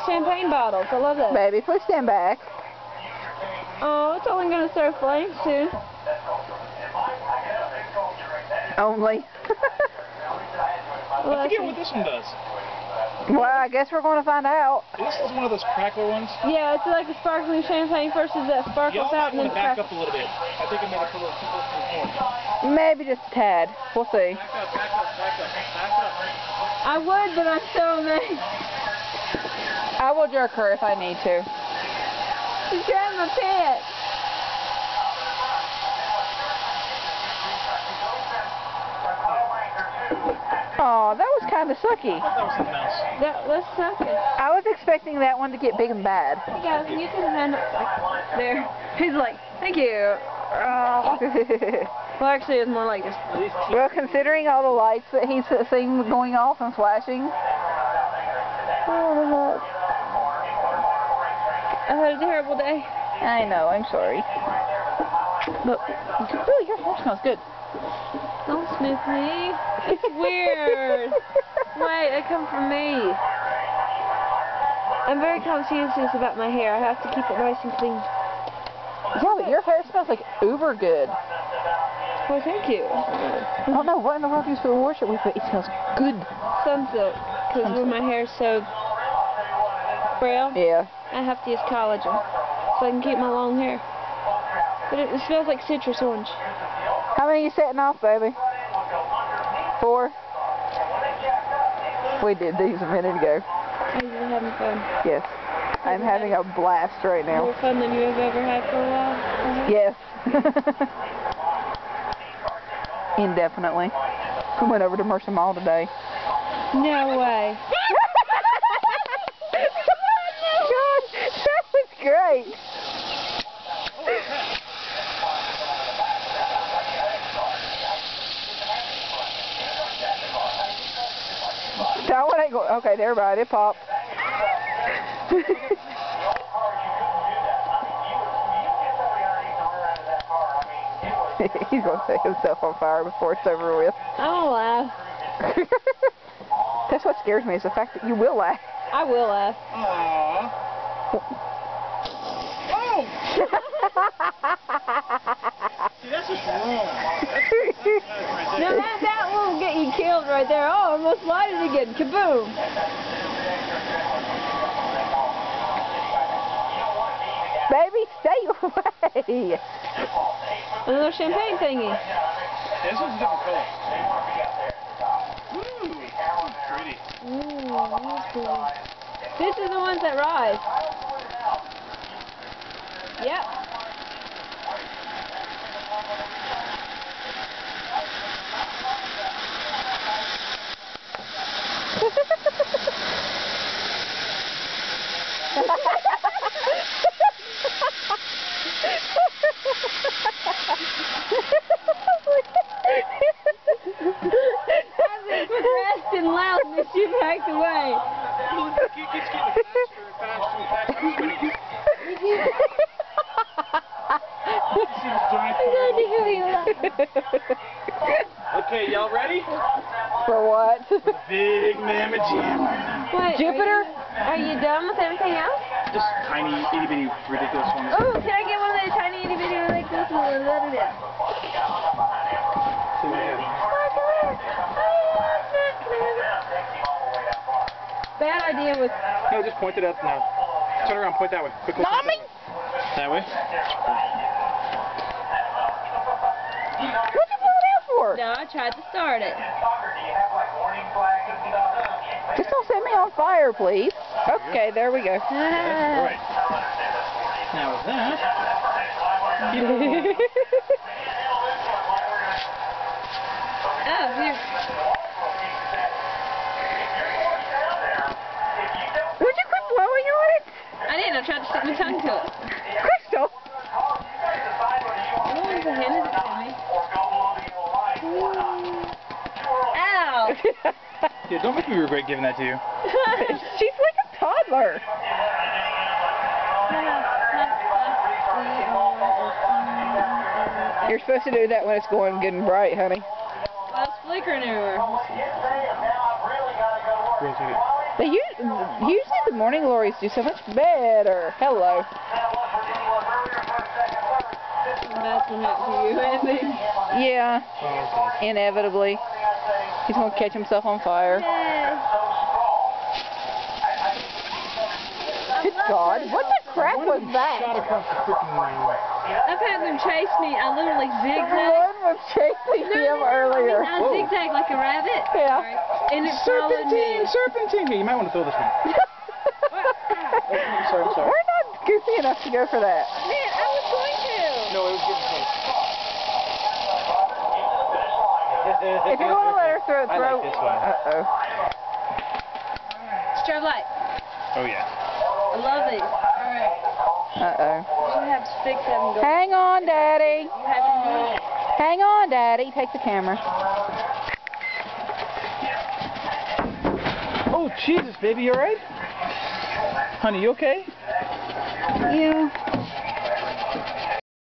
champagne bottles. I love that. Baby, please stand back. Oh, it's only going to start flames soon. Only. I forget what this one does. Well, I guess we're going to find out. This is one of those crackler ones. Yeah, it's like a sparkling champagne versus that sparkle fountain. Y'all might want to back up a little bit. I think I made it a little too close to the point. Maybe just a tad. We'll see. Back up, back up, back up, back up. I would, but I'm so amazed. I will jerk her if I need to. She's grabbing my pants. Oh, that was kind of sucky. That was something else. That was sucking. I was expecting that one to get big and bad. Hey guys, you can hand it like there. He's like, thank you. Oh. Well, actually, it's more like this. Well, considering all the lights that he's seeing going off and flashing. I've had a terrible day. I know, I'm sorry. But, ooh, your hair smells good. Don't sniff me. It's weird. Wait, it come from me. I'm very conscientious about my hair. I have to keep it nice and clean. Yeah, but your hair smells like uber good. Well, thank you. I don't know what in the world you supposed to wash it with, but it smells good. Sunsilk. Because when my hair's so frail, Yeah. I have to use collagen so I can keep my long hair. But it smells like citrus orange. How many are you setting off, baby? 4? We did these a minute ago. Are you having fun? Yes. I'm having a blast right now. More fun than you have ever had for a while? Yes. Indefinitely. We went over to Mercer Mall today. No way. God, that was great. That one ain't going. Okay, never mind. It popped. He's going to set himself on fire before it's over with. I won't laugh. That's what scares me, is the fact that you will laugh. I will laugh. Aww. Oh! See, that's just wrong. That's No, that will get you killed right there. Oh, almost lighted again. Kaboom. Baby, stay away. Another champagne thingy. This one's a different color. Ooh, pretty. Ooh, that's cool. This is the ones that rise. Yep. As it progressed in loudness, she backed away. It keeps getting faster and faster and faster. Okay, y'all ready? For what? Big mamma jamma. Wait, Jupiter? Are you done with everything else? Just tiny, itty bitty, ridiculous ones. Oh, can I get one of those tiny itty bitty like this one? Bad idea with. No, just point it up now. Turn around, point that way. Quickly. Mommy! That way. What you blowing out for? No, I tried to start it. Just don't set me on fire, please. Okay, there we go. Right. Now with that. Oh, here. Would you quit blowing on it? I didn't. I tried to stick my tongue to it. Crystal! No one's handed it to me. Ow! Yeah, don't make me regret giving that to you. She's like a toddler. You're supposed to do that when it's going good and bright, honey. Well, it's flickering everywhere. Rotate it. Usually the morning glories do so much better. Hello. That's what happened to you, Andy. Yeah, Oh, okay. inevitably. He's going to catch himself on fire. Good God, what the crap was that? Shot across the freaking I've had them chase me. I literally zigzag. One was chasing him earlier. I zigzag like a rabbit. Yeah. And it followed me. Serpentine! Here, you might want to throw this one. I'm sorry. We're not goofy enough to go for that. Man, I was going to. No, it was getting close. If you want to let her throw, I like this one. Uh-oh. Strobe light. Oh, yeah. I love these. Alright. Uh-oh. You have to fix them and go. Hang on, Daddy. You have to Hang on, Daddy. Take the camera. Oh, Jesus, baby, you alright? Honey, you okay?